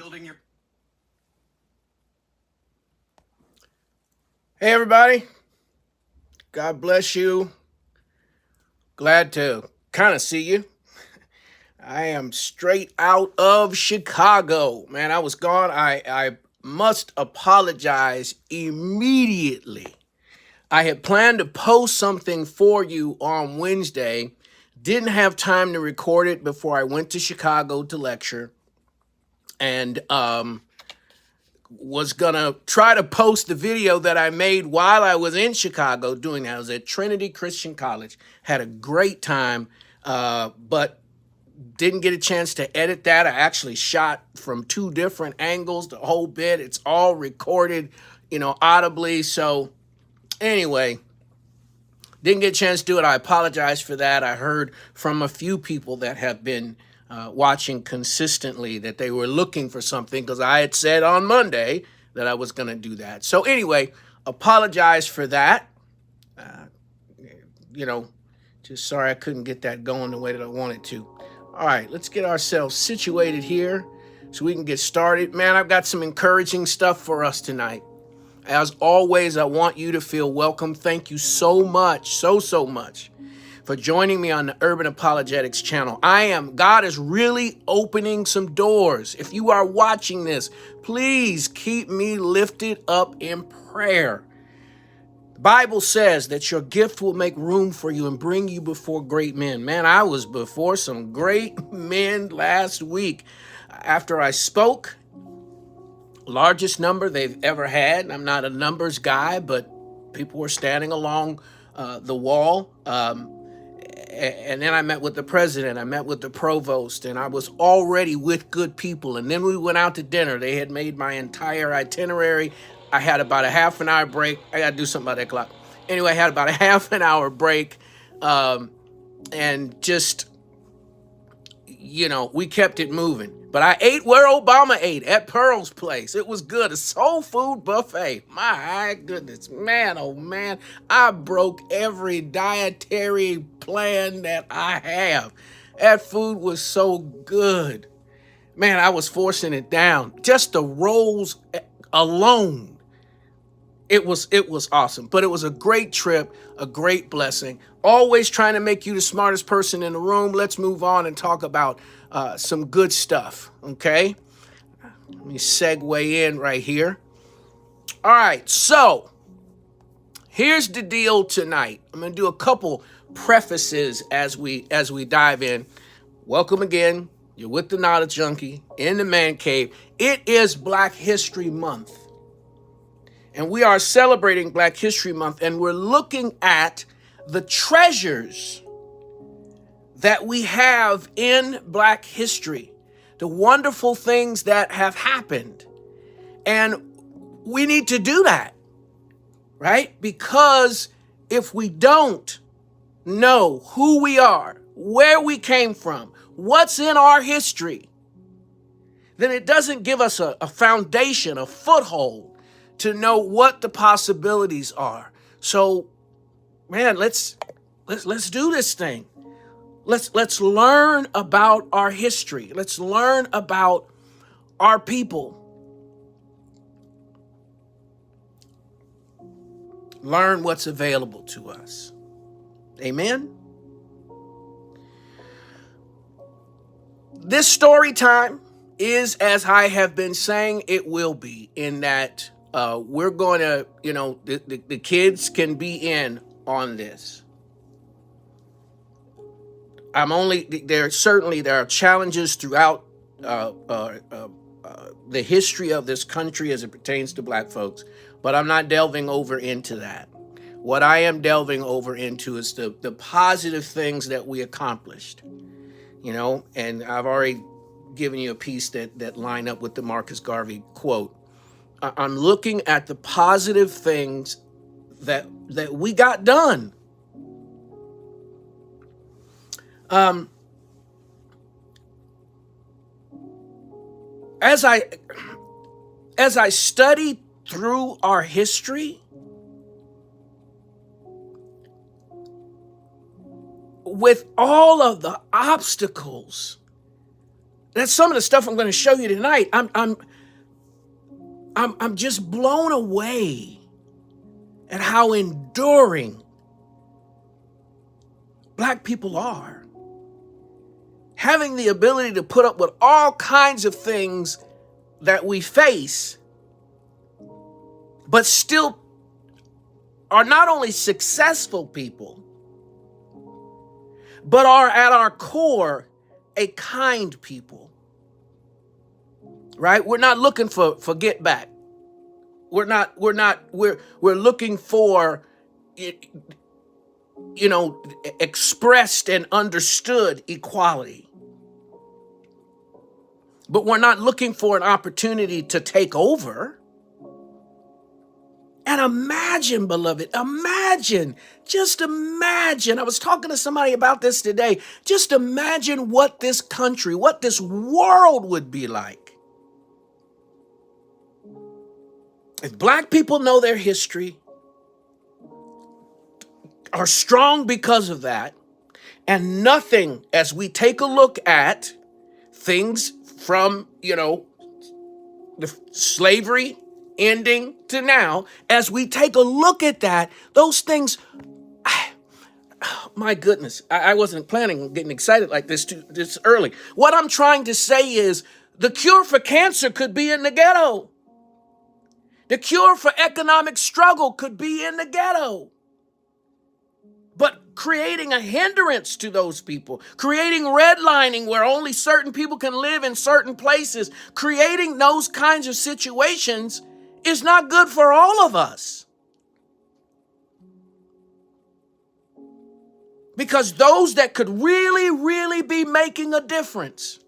building your... Hey, everybody. God bless you. Glad to kind of see you. I am straight out of Chicago. Man, I was gone. I must apologize immediately. I had planned to post something for you on Wednesday. Didn't have time to record it before I went to Chicago to lecture. And was gonna try to post the video that I made while I was in Chicago doing that. I was at Trinity Christian College, had a great time, but didn't get a chance to edit that. I actually shot from two different angles, the whole bit. It's all recorded, audibly. So anyway, didn't get a chance to do it. I apologize for that. I heard from a few people that have been watching consistently that they were looking for something because I had said on Monday that I was going to do that. So anyway, apologize for that. Just sorry I couldn't get that going the way that I wanted to. All right, let's get ourselves situated here so we can get started. Man, I've got some encouraging stuff for us tonight. As always, I want you to feel welcome. Thank you so much, so much for joining me on the Urban Apologetics channel. God is really opening some doors. If you are watching this, please keep me lifted up in prayer. The Bible says that your gift will make room for you and bring you before great men. Man, I was before some great men last week. After I spoke, largest number they've ever had. I'm not a numbers guy, but people were standing along the wall. And then I met with the president, I met with the provost, and I was already with good people. And then we went out to dinner. They had made my entire itinerary. I had about a half an hour break. I got to do something about that clock. Anyway, I had about a half an hour break. And just, we kept it moving. But I ate where Obama ate, at Pearl's place. It was good. A soul food buffet. My goodness, man, oh man. I broke every dietary plan that I have. That food was so good. Man, I was forcing it down. Just the rolls alone. It was awesome. But it was a great trip, a great blessing. Always trying to make you the smartest person in the room. Let's move on and talk about some good stuff, okay? Let me segue in right here. All right, so here's the deal tonight. I'm going to do a couple prefaces as we dive in. Welcome again. You're with the Knowledge Junkie in the Man Cave. It is Black History Month. And we are celebrating Black History Month, and we're looking at the treasures that we have in Black history, the wonderful things that have happened. And we need to do that, right? Because if we don't know who we are, where we came from, what's in our history, then it doesn't give us a foundation, a foothold to know what the possibilities are. So, man, let's do this thing. Let's learn about our history. Let's learn about our people. Learn what's available to us. Amen. This story time is, as I have been saying, it will be, in that we're going to, the kids can be in on this. There are challenges throughout the history of this country as it pertains to Black folks, but I'm not delving over into that. What I am delving over into is the positive things that we accomplished, and I've already given you a piece that line up with the Marcus Garvey quote. I'm looking at the positive things that we got done. As I study through our history, with all of the obstacles That's some of the stuff I'm going to show you tonight. I'm just blown away at how enduring Black people are. Having the ability to put up with all kinds of things that we face, but still are not only successful people, but are at our core a kind people. Right? We're not looking for get back. We're looking for, expressed and understood equality. But we're not looking for an opportunity to take over. And imagine, beloved, just imagine. I was talking to somebody about this today. Just imagine what this country, what this world would be like if Black people know their history, are strong because of that, and nothing, as we take a look at things from, the slavery ending to now, as we take a look at that, those things, my goodness, I wasn't planning on getting excited like this early. What I'm trying to say is the cure for cancer could be in the ghetto. The cure for economic struggle could be in the ghetto. But creating a hindrance to those people, creating redlining where only certain people can live in certain places, creating those kinds of situations is not good for all of us. Because those that could really, really be making a difference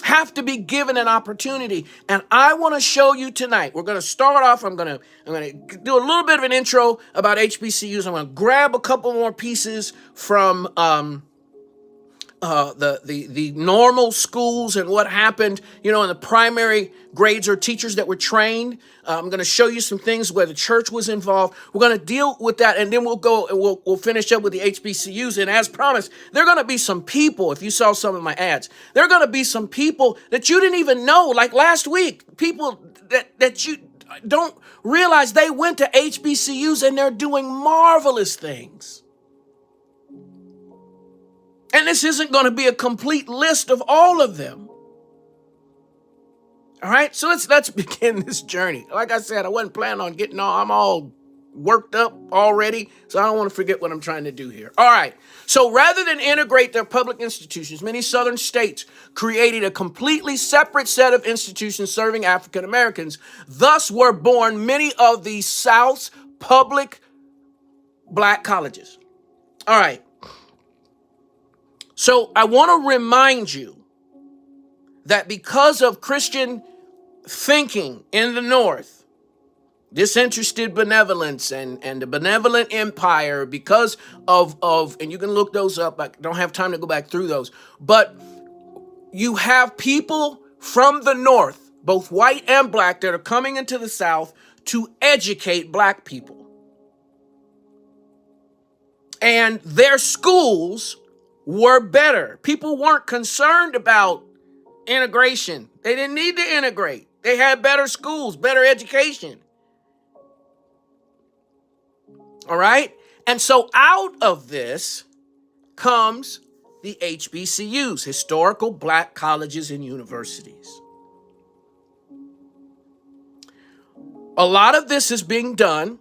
have to be given an opportunity. And I want to show you tonight. We're going to start off. I'm going to do a little bit of an intro about HBCUs. I'm going to grab a couple more pieces from the normal schools and what happened, in the primary grades or teachers that were trained. I'm going to show you some things where the church was involved. We're going to deal with that, and then we'll go and we'll finish up with the HBCUs. And as promised, there are going to be some people, if you saw some of my ads, there are going to be some people that you didn't even know, like last week, people that you don't realize they went to HBCUs and they're doing marvelous things. And this isn't going to be a complete list of all of them. All right, so let's begin this journey. Like I said, I wasn't planning on getting on. I'm all worked up already, so I don't want to forget what I'm trying to do here. All right, so rather than integrate their public institutions, many southern states created a completely separate set of institutions serving African Americans. Thus were born many of the South's public Black colleges. All right. So I want to remind you that because of Christian thinking in the North, disinterested benevolence and the benevolent empire, because of, and you can look those up, I don't have time to go back through those, but you have people from the North, both white and Black, that are coming into the South to educate Black people. And their schools were better. People weren't concerned about integration. They didn't need to integrate. They had better schools, better education. All right? And so out of this comes the HBCUs, historical Black colleges and universities. A lot of this is being done.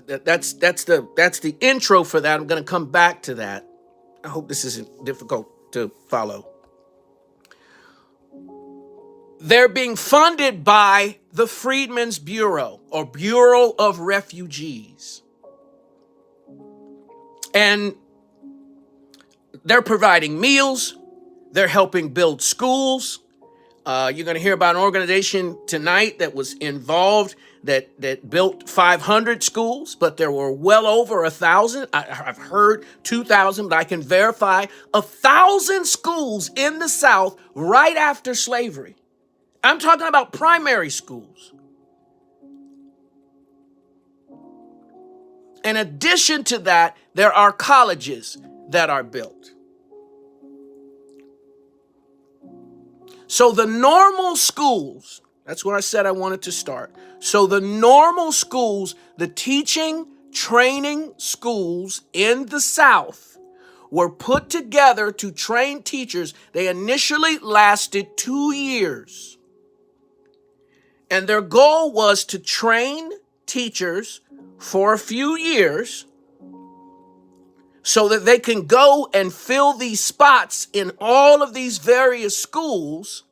That's the intro for that. I'm going to come back to that. I hope this isn't difficult to follow. They're being funded by the Freedmen's Bureau or Bureau of Refugees. And they're providing meals. They're helping build schools. You're going to hear about an organization tonight that was involved that built 500 schools, but there were well over 1,000. I've heard 2,000, but I can verify 1,000 schools in the South right after slavery. I'm talking about primary schools. In addition to that, there are colleges that are built. So the normal schools, that's where I said I wanted to start. So the normal schools, the teaching, training schools in the South were put together to train teachers. They initially lasted 2 years. And their goal was to train teachers for a few years so that they can go and fill these spots in all of these various schools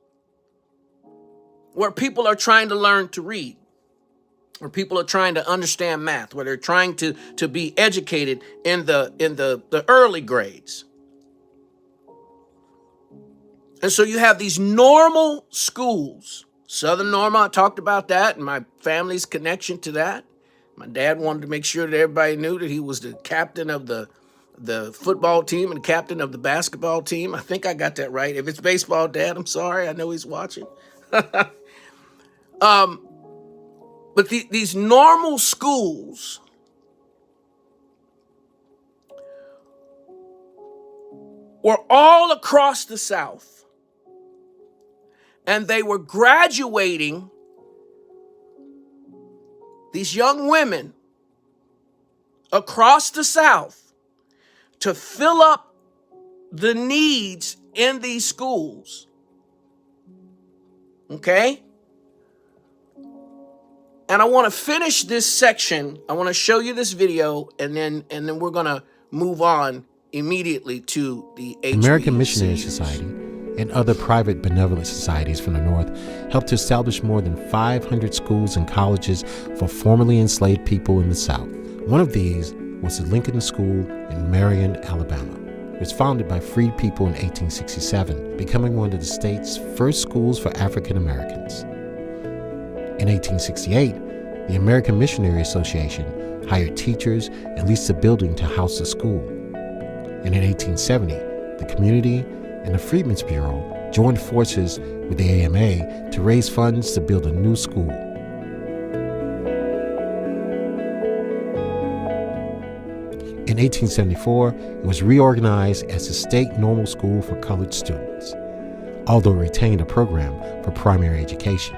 where people are trying to learn to read, where people are trying to understand math, where they're trying to be educated in the early grades. And so you have these normal schools. Southern Normal, I talked about that and my family's connection to that. My dad wanted to make sure that everybody knew that he was the captain of the football team and captain of the basketball team. I think I got that right. If it's baseball, Dad, I'm sorry. I know he's watching. But these normal schools were all across the South, and they were graduating these young women across the South to fill up the needs in these schools. Okay? And I want to finish this section. I want to show you this video, and then we're going to move on immediately to the HBCUs. American Missionary Society and other private benevolent societies from the North helped to establish more than 500 schools and colleges for formerly enslaved people in the South. One of these was the Lincoln School in Marion, Alabama. It was founded by freed people in 1867, becoming one of the state's first schools for African Americans. In 1868, the American Missionary Association hired teachers and leased a building to house the school. And in 1870, the community and the Freedmen's Bureau joined forces with the AMA to raise funds to build a new school. In 1874, it was reorganized as the State Normal School for Colored Students, although it retained a program for primary education.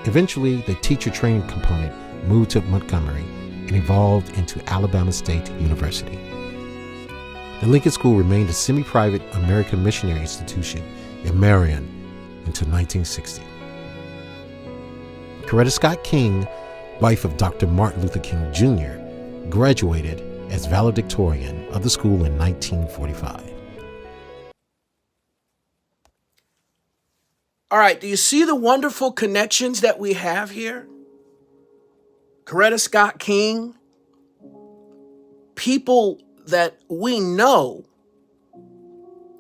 Eventually, the teacher training component moved to Montgomery and evolved into Alabama State University. The Lincoln School remained a semi-private American missionary institution in Marion until 1960. Coretta Scott King, wife of Dr. Martin Luther King Jr., graduated as valedictorian of the school in 1945. All right, do you see the wonderful connections that we have here? Coretta Scott King, people that we know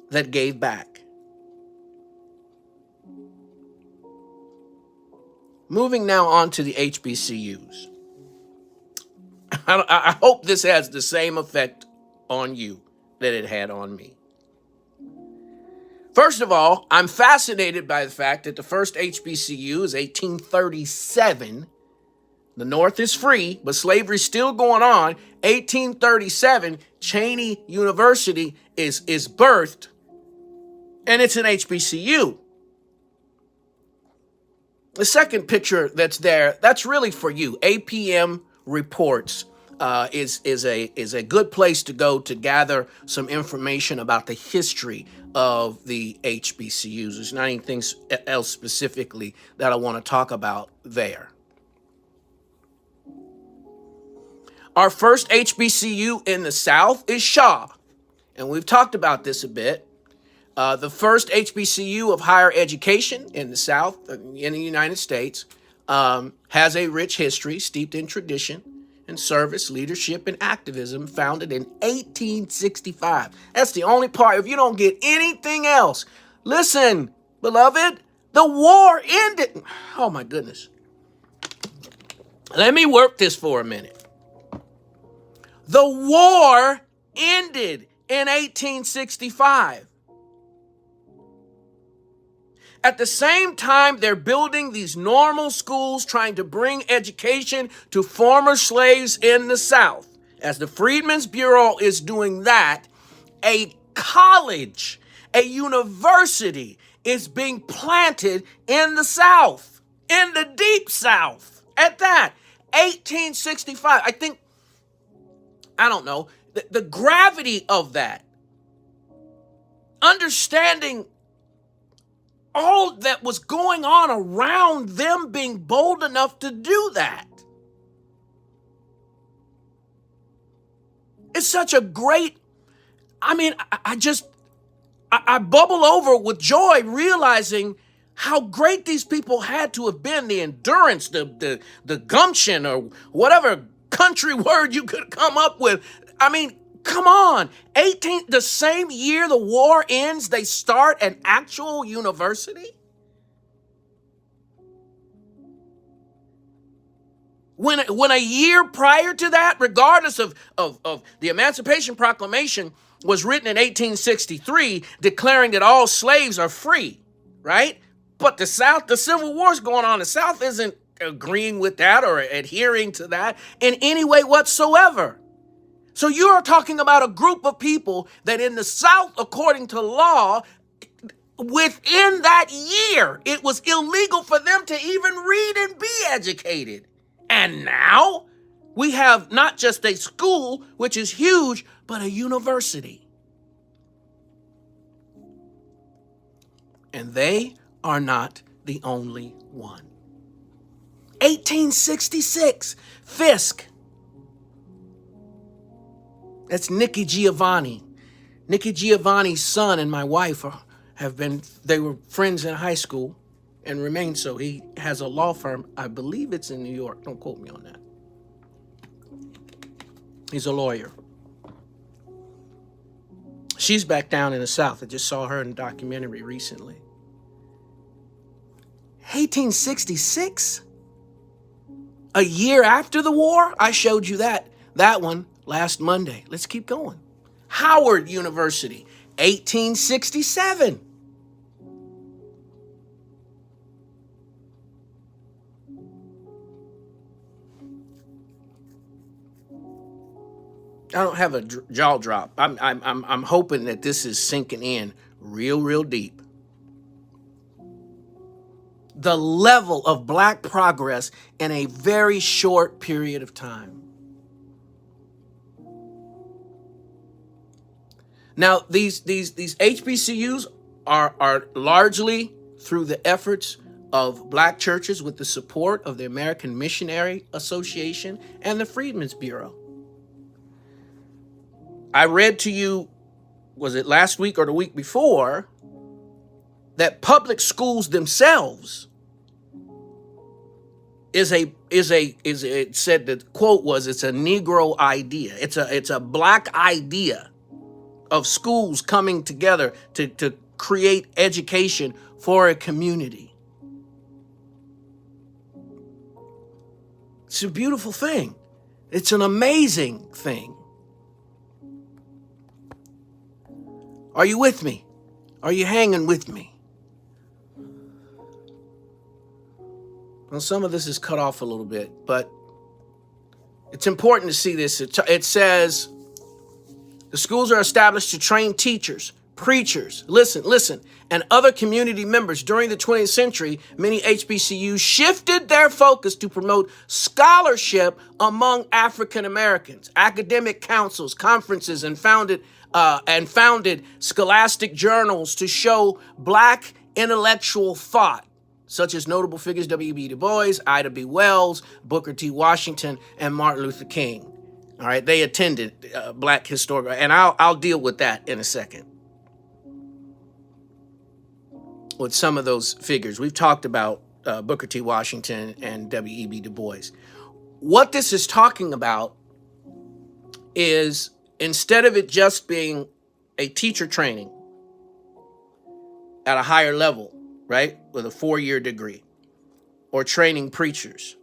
that gave back. Moving now on to the HBCUs. I hope this has the same effect on you that it had on me. First of all, I'm fascinated by the fact that the first HBCU is 1837. The North is free, but slavery's still going on. 1837, Cheney University is birthed, and it's an HBCU. The second picture that's there, that's really for you. APM Reports is a good place to go to gather some information about the history of the HBCUs. There's not anything else specifically that I want to talk about there. Our first HBCU in the South is Shaw, and we've talked about this a bit. The first HBCU of higher education in the South, in the United States, has a rich history steeped in tradition and service, leadership, and activism, founded in 1865. That's the only part. If you don't get anything else, listen, beloved, the war ended. Oh, my goodness. Let me work this for a minute. The war ended in 1865. At the same time, they're building these normal schools, trying to bring education to former slaves in the South. As the Freedmen's Bureau is doing that, a college, a university is being planted in the South, in the deep South. At that, 1865, I don't know, the gravity of that, understanding all that was going on around them being bold enough to do that. It's such a great, I bubble over with joy realizing how great these people had to have been, the endurance, the gumption, or whatever country word you could come up with. I mean, come on. The same year the war ends, they start an actual university? When a year prior to that, regardless of the Emancipation Proclamation was written in 1863, declaring that all slaves are free, right? But the South, the Civil War's going on. The South isn't agreeing with that or adhering to that in any way whatsoever. So you are talking about a group of people that in the South, according to law, within that year, it was illegal for them to even read and be educated. And now we have not just a school, which is huge, but a university. And they are not the only one. 1866, Fisk. That's Nikki Giovanni. Nikki Giovanni's son and my wife they were friends in high school and remain so. He has a law firm. I believe it's in New York. Don't quote me on that. He's a lawyer. She's back down in the South. I just saw her in a documentary recently. 1866? A year after the war? I showed you that one last Monday. Let's keep going. Howard University, 1867. I don't have a jaw drop. I'm hoping that this is sinking in real deep. The level of Black progress in a very short period of time. Now, these HBCUs are largely through the efforts of Black churches with the support of the American Missionary Association and the Freedmen's Bureau. I read to you, was it last week or the week before, that public schools themselves it said the quote was, it's a Negro idea. It's a Black idea of schools coming together to create education for a community. It's a beautiful thing. It's an amazing thing. Are you with me? Are you hanging with me? Well, some of this is cut off a little bit, but it's important to see this. It says, the schools are established to train teachers, preachers, listen, and other community members. During the 20th century, many HBCUs shifted their focus to promote scholarship among African Americans. Academic councils, conferences, and founded scholastic journals to show Black intellectual thought, such as notable figures W.E.B. Du Bois, Ida B. Wells, Booker T. Washington, and Martin Luther King. All right, they attended Black historical, and I'll deal with that in a second. With some of those figures, we've talked about Booker T. Washington and W.E.B. Du Bois. What this is talking about is, instead of it just being a teacher training at a higher level, right, with a 4-year degree, or training preachers,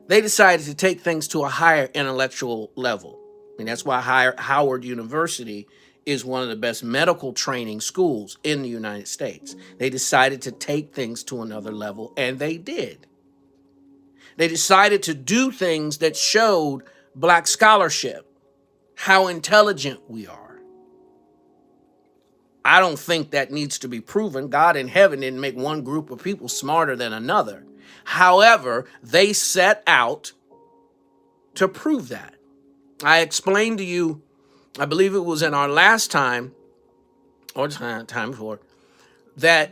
they decided to take things to a higher intellectual level. I mean, that's why Howard University is one of the best medical training schools in the United States. They decided to take things to another level, and they did. They decided to do things that showed Black scholarship, how intelligent we are. I don't think that needs to be proven. God in heaven didn't make one group of people smarter than another. However, they set out to prove that. I explained to you, I believe it was in our last time, or time before, that,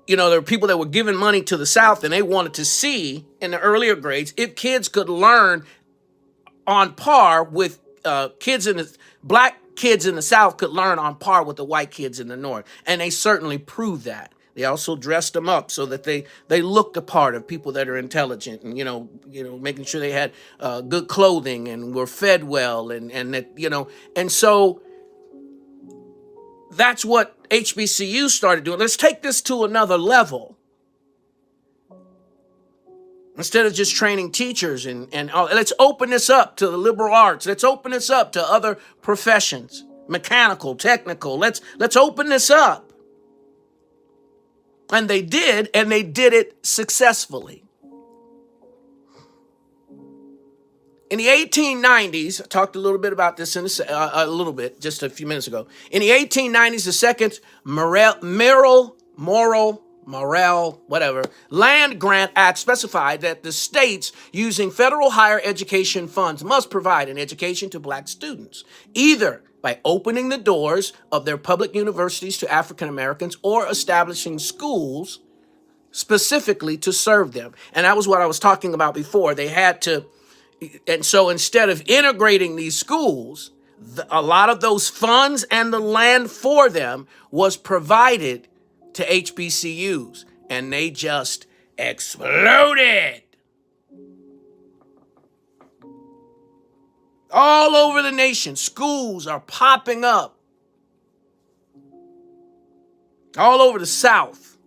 there were people that were giving money to the South, and they wanted to see in the earlier grades if kids could learn on par with black kids in the South could learn on par with the white kids in the North. And they certainly proved that. They also dressed them up so that they looked the part of people that are intelligent, and making sure they had good clothing and were fed well, and that and so that's what HBCUs started doing. Let's take this to another level. Instead of just training teachers and let's open this up to the liberal arts. Let's open this up to other professions, mechanical, technical. Let's open this up. And they did it successfully. In the 1890s, I talked a little bit about this just a few minutes ago. In the 1890s, the second Land Grant Act specified that the states using federal higher education funds must provide an education to black students, either by opening the doors of their public universities to African Americans or establishing schools specifically to serve them. And that was what I was talking about before. They had to, and so instead of integrating these schools, a lot of those funds and the land for them was provided to HBCUs, and they just exploded. All over the nation, schools are popping up. All over the South,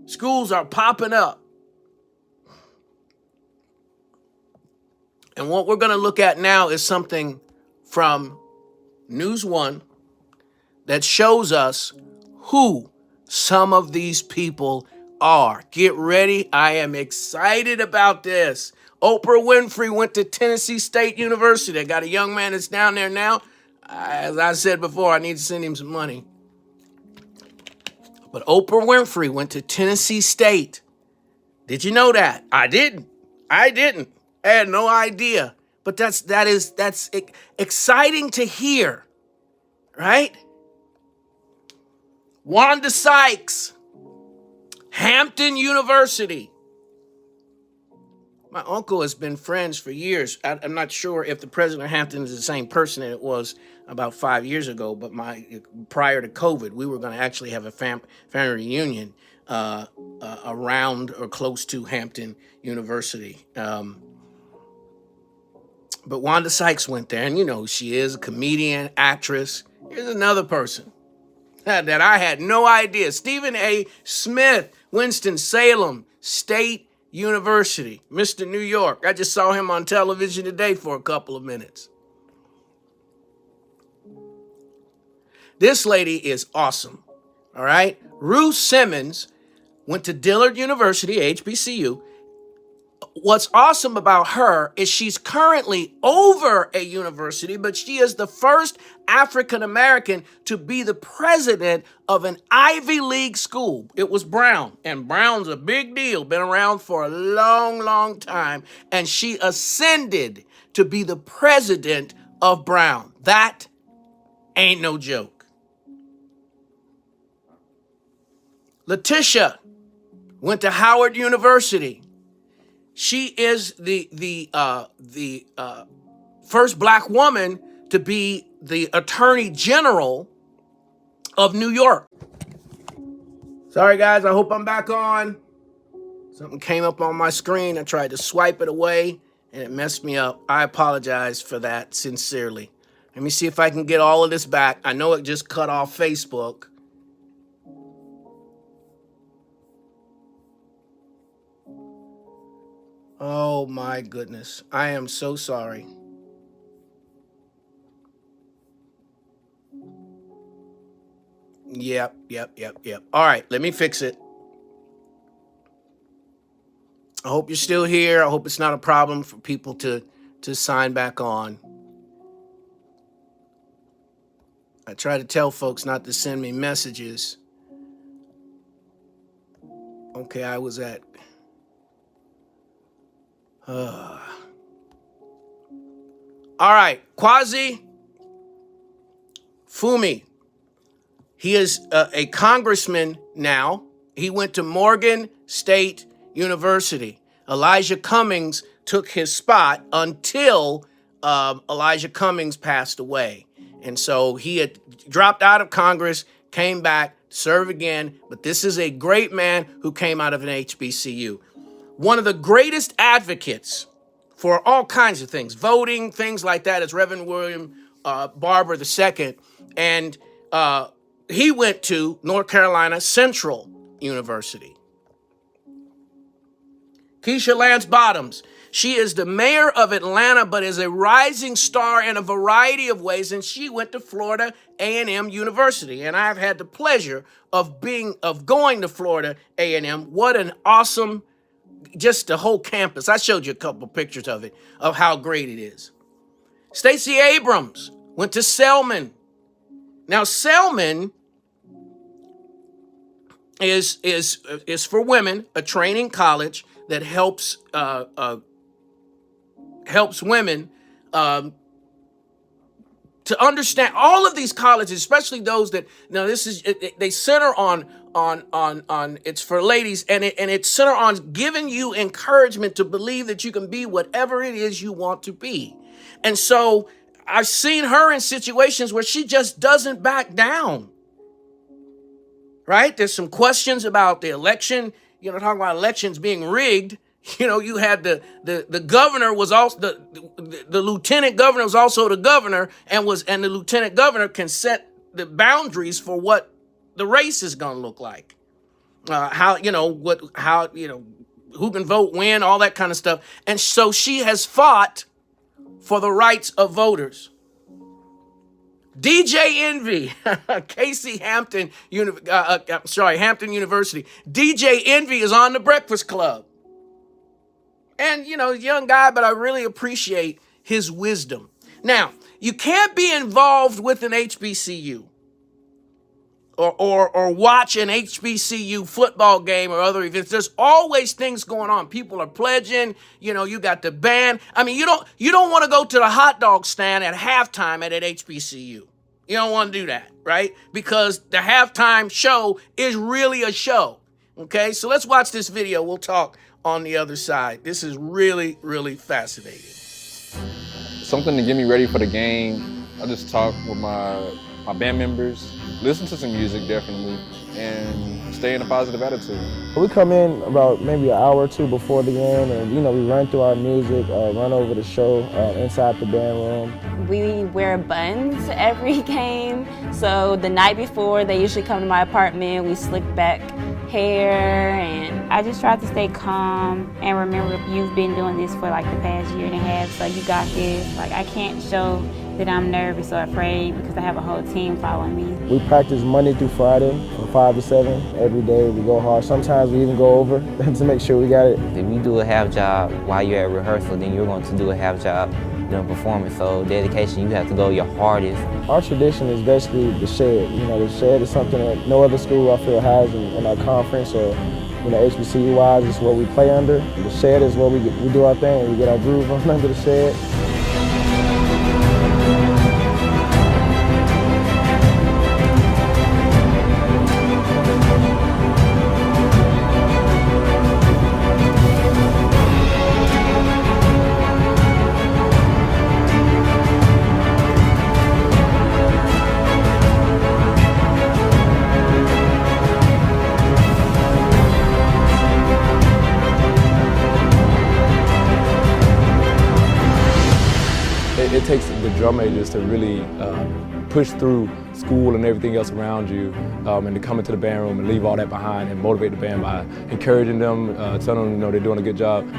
schools are popping up. And what we're going to look at now is something from News One that shows us who some of these people are. Get ready. I am excited about this. Oprah Winfrey went to Tennessee State University. I got a young man that's down there now. As I said before, I need to send him some money. But Oprah Winfrey went to Tennessee State. Did you know that? I didn't. I had no idea. But that's exciting to hear, right? Wanda Sykes, Hampton University. My uncle has been friends for years. I'm not sure if the president of Hampton is the same person that it was about 5 years ago, but prior to COVID, we were going to actually have a family reunion around or close to Hampton University. But Wanda Sykes went there, and who she is, a comedian, actress. Here's another person that I had no idea. Stephen A. Smith, Winston-Salem State University, Mr. New York. I just saw him on television today for a couple of minutes. This lady is awesome, all right? Ruth Simmons went to Dillard University, HBCU. What's awesome about her is she's currently over a university, but she is the first African American to be the president of an Ivy League school. It was Brown, and Brown's a big deal, been around for a long, long time, and she ascended to be the president of Brown. That ain't no joke. Letitia went to Howard University. She is the first black woman to be the Attorney General of New York. Sorry, guys. I hope I'm back on. Something came up on my screen. I tried to swipe it away, and it messed me up. I apologize for that sincerely. Let me see if I can get all of this back. I know it just cut off Facebook. Oh my goodness. I am so sorry. Yep. All right, let me fix it. I hope you're still here. I hope it's not a problem for people to sign back on. I try to tell folks not to send me messages. Okay, I was at... All right, Kwasi Fumi. He is a congressman now. He went to Morgan State University. Elijah Cummings took his spot until Elijah Cummings passed away. And so he had dropped out of Congress, came back, served again. But this is a great man who came out of an HBCU. One of the greatest advocates for all kinds of things, voting, things like that, is Reverend William Barber II. And he went to North Carolina Central University. Keisha Lance Bottoms. She is the mayor of Atlanta, but is a rising star in a variety of ways. And she went to Florida A&M University. And I've had the pleasure of going to Florida A&M. What an awesome, just the whole campus. I showed you a couple pictures of it, of how great it is. Stacey Abrams went to Selman. Now, Selman is for women, a training college that helps women to understand. All of these colleges, especially those that now they center on it's for ladies, and it's center on giving you encouragement to believe that you can be whatever it is you want to be. And so I've seen her in situations where she just doesn't back down. Right? There's some questions about the election, talking about elections being rigged. You had the governor was also the lieutenant governor was also the governor, and the lieutenant governor can set the boundaries for what the race is going to look like. Who can vote when, all that kind of stuff. And so she has fought for the rights of voters. DJ Envy, Hampton University. DJ Envy is on the Breakfast Club. And, young guy, but I really appreciate his wisdom. Now, you can't be involved with an HBCU or watch an HBCU football game or other events. There's always things going on. People are pledging, you got the band. I mean, you don't want to go to the hot dog stand at halftime at an HBCU. You don't want to do that, right? Because the halftime show is really a show. Okay, so let's watch this video. We'll talk on the other side. This is really, really fascinating. Something to get me ready for the game. I just talk with my band members, listen to some music definitely, and stay in a positive attitude. We come in about maybe an hour or two before the game, and we run through our music, run over the show inside the band room. We wear buns every game, so the night before they usually come to my apartment, we slick back hair, and I just try to stay calm and remember you've been doing this for like the past year and a half, so you got this. Like, I can't show that I'm nervous or afraid because I have a whole team following me. We practice Monday through Friday from 5 to 7 every day. We go hard. Sometimes we even go over to make sure we got it. If you do a half job while you're at rehearsal, then you're going to do a half job during performance. So dedication, you have to go your hardest. Our tradition is basically the shed. The shed is something that no other school I feel has in our conference or HBCU-wise. It's what we play under. The shed is where we do our thing. We get our groove on under the shed. It takes the drum majors to really push through school and everything else around you, and to come into the band room and leave all that behind and motivate the band by encouraging them, telling them they're doing a good job.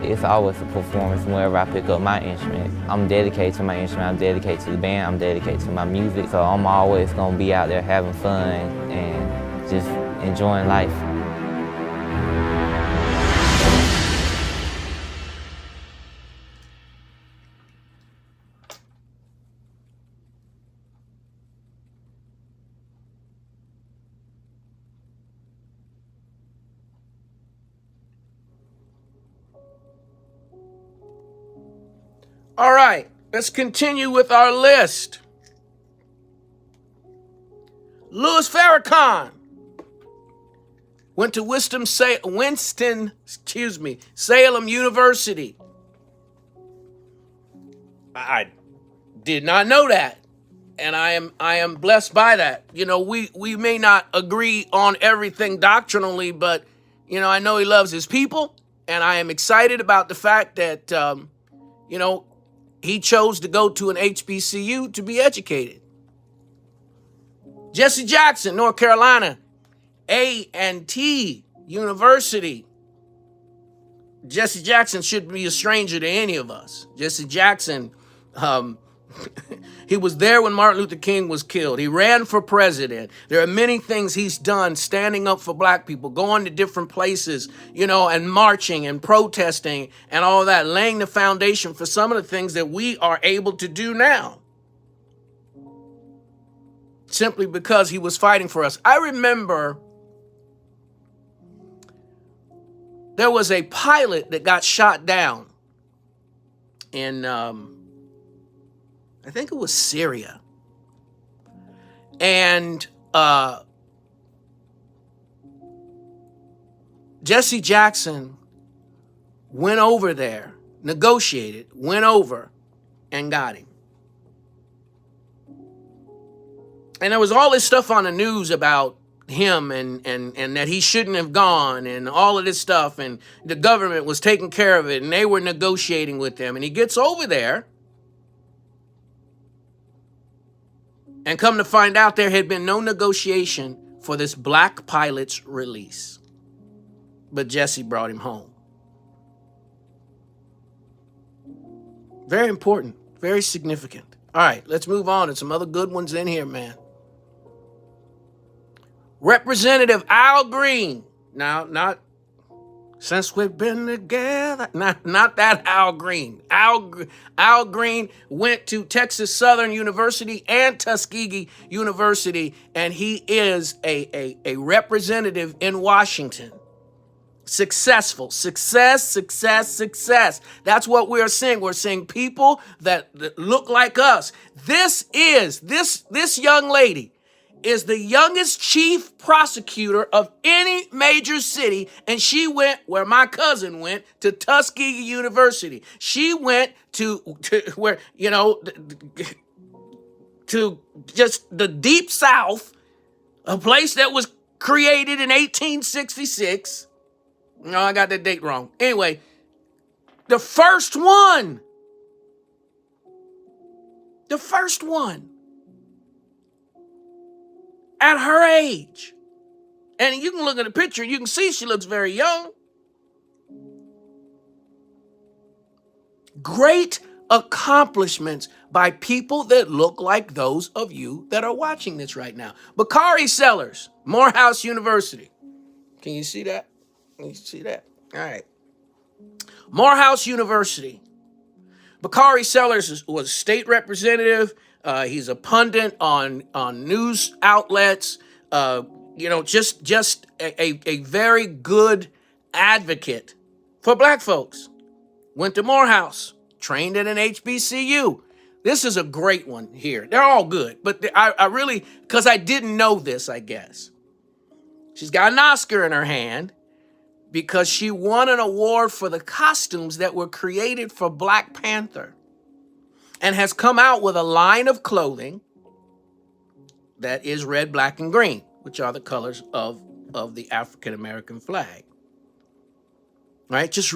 It's always a performance whenever I pick up my instrument. I'm dedicated to my instrument, I'm dedicated to the band, I'm dedicated to my music, so I'm always going to be out there having fun and just enjoying life. All right, let's continue with our list. Louis Farrakhan went to Winston-Salem University. I did not know that, and I am blessed by that. You know, we may not agree on everything doctrinally, but you know, I know he loves his people, and I am excited about the fact that you know, he chose to go to an HBCU to be educated. Jesse Jackson, North Carolina, A&T University. Jesse Jackson shouldn't be a stranger to any of us. Jesse Jackson, he was there when Martin Luther King was killed. He ran for president. There are many things he's done standing up for black people, going to different places, you know, and marching and protesting and all that, laying the foundation for some of the things that we are able to do now. Simply because he was fighting for us. I remember there was a pilot that got shot down in, I think it was Syria. And Jesse Jackson went over there, negotiated, went over and got him. And there was all this stuff on the news about him and that he shouldn't have gone and all of this stuff. And the government was taking care of it and they were negotiating with him. And he gets over there and come to find out there had been no negotiation for this black pilot's release. But Jesse brought him home. Very important, very significant. All right, let's move on. There's some other good ones in here, man. Representative Al Green. Now, not since we've been together. Not that Al Green. Al Green went to Texas Southern University and Tuskegee University, and he is a representative in Washington. Successful. Success. That's what we're seeing. We're seeing people that look like us. This young lady is the youngest chief prosecutor of any major city, and she went where my cousin went, to Tuskegee University. She went to where, you know, to just the deep South, a place that was created in 1866. No, I got that date wrong. Anyway, the first one. At her age. And you can look at the picture, you can see she looks very young. Great accomplishments by people that look like those of you that are watching this right now. Bakari Sellers, Morehouse University. Can you see that? Can you see that? All right. Morehouse University. Bakari Sellers was state representative. He's a pundit on news outlets. You know, just a very good advocate for black folks. Went to Morehouse, trained at an HBCU. This is a great one here. They're all good, but I really, because I didn't know this, I guess. She's got an Oscar in her hand because she won an award for the costumes that were created for Black Panther, and has come out with a line of clothing that is red, black, and green, which are the colors of the African American flag. Right? Just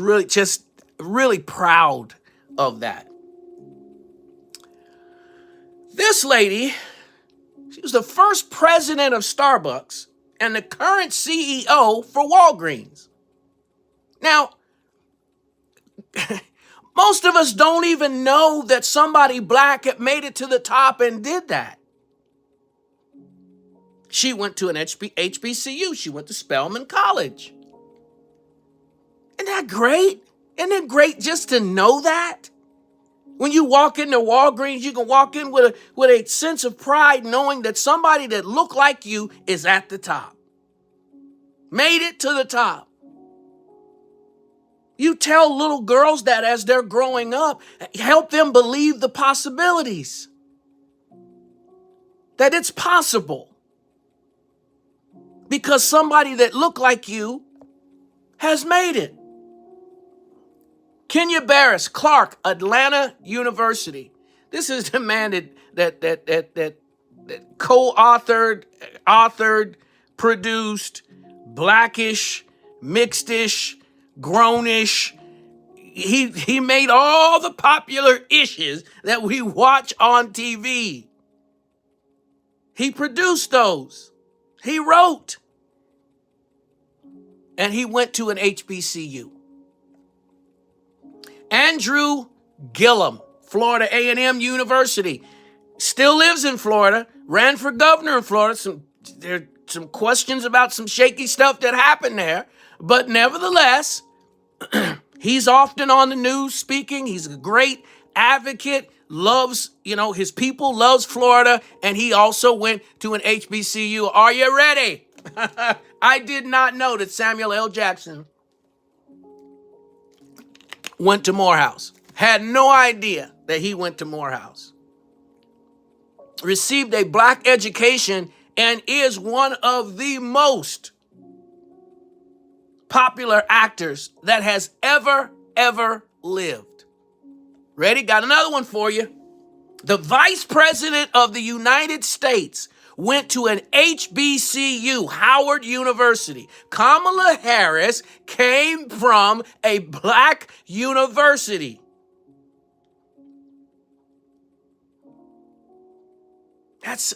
really proud of that. This lady, she was the first president of Starbucks and the current CEO for Walgreens. Now, most of us don't even know that somebody black had made it to the top and did that. She went to an HBCU. She went to Spelman College. Isn't that great? Isn't it great just to know that? When you walk into Walgreens, you can walk in with a sense of pride knowing that somebody that looked like you is at the top. Made it to the top. You tell little girls that as they're growing up, help them believe the possibilities, that it's possible. Because somebody that looked like you has made it. Kenya Barris, Clark, Atlanta University. This is the man that authored, produced, blackish, mixedish, grownish. He made all the popular issues that we watch on TV. He produced those. He wrote. And he went to an HBCU. Andrew Gillum, Florida A&M University, still lives in Florida, ran for governor in Florida. There are some questions about some shaky stuff that happened there, but nevertheless, he's often on the news speaking. He's a great advocate, loves, his people, loves Florida, and he also went to an HBCU. Are you ready? I did not know that Samuel L. Jackson went to Morehouse. Had no idea that he went to Morehouse. Received a black education and is one of the most popular actors that has ever lived. Ready? Got another one for you. The Vice President of the United States went to an HBCU, Howard University. Kamala Harris came from a black university. That's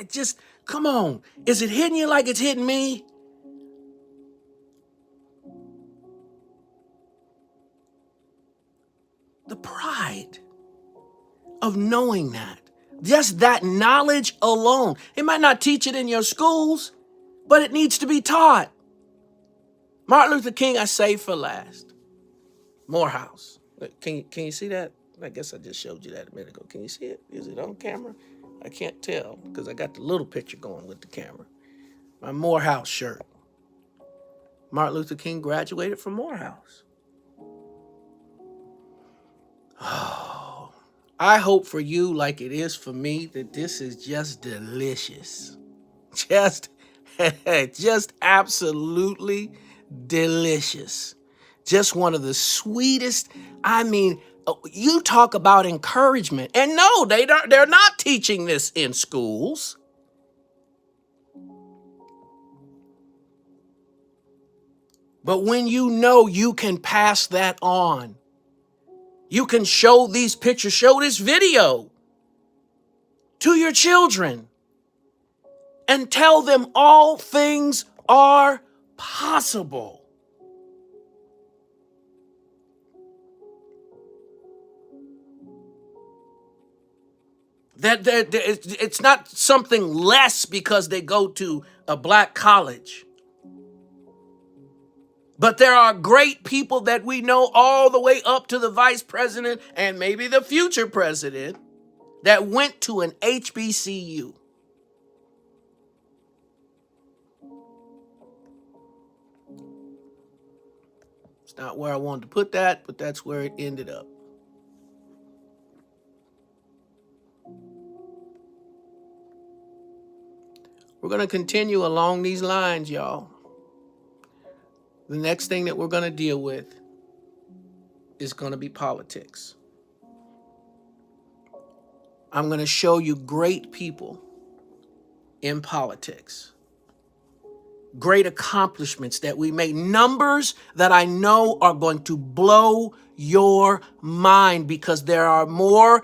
just, come on. Is it hitting you like it's hitting me? The pride of knowing that. Just that knowledge alone. It might not teach it in your schools, but it needs to be taught. Martin Luther King, I saved for last. Morehouse. Can you see that? I guess I just showed you that a minute ago. Can you see it? Is it on camera? I can't tell because I got the little picture going with the camera. My Morehouse shirt. Martin Luther King graduated from Morehouse. Oh. I hope for you, like it is for me, that this is just delicious. Just absolutely delicious. Just one of the sweetest. I mean, you talk about encouragement. And no, they're not teaching this in schools. But when you know you can pass that on, you can show these pictures, show this video to your children and tell them all things are possible. That it's not something less because they go to a black college. But there are great people that we know all the way up to the vice president and maybe the future president that went to an HBCU. It's not where I wanted to put that, but that's where it ended up. We're going to continue along these lines, y'all. The next thing that we're going to deal with is going to be politics. I'm going to show you great people in politics. Great accomplishments that we made. Numbers that I know are going to blow your mind because there are more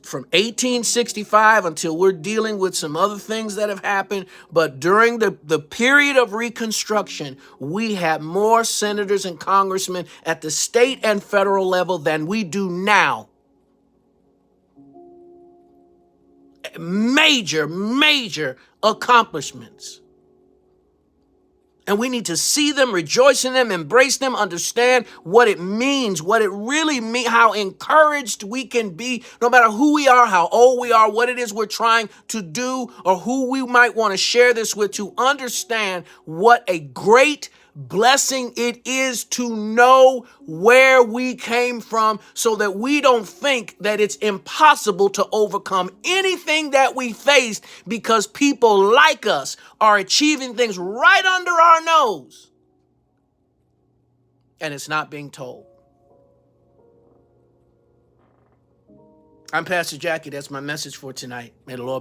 from 1865 until we're dealing with some other things that have happened. But during the period of Reconstruction, we had more senators and congressmen at the state and federal level than we do now. Major accomplishments. And we need to see them, rejoice in them, embrace them, understand what it means, what it really means, how encouraged we can be, no matter who we are, how old we are, what it is we're trying to do, or who we might want to share this with, to understand what a great blessing it is to know where we came from so that we don't think that it's impossible to overcome anything that we faced because people like us are achieving things right under our nose and it's not being told. I'm Pastor Jackie. That's my message for tonight. May the Lord bless.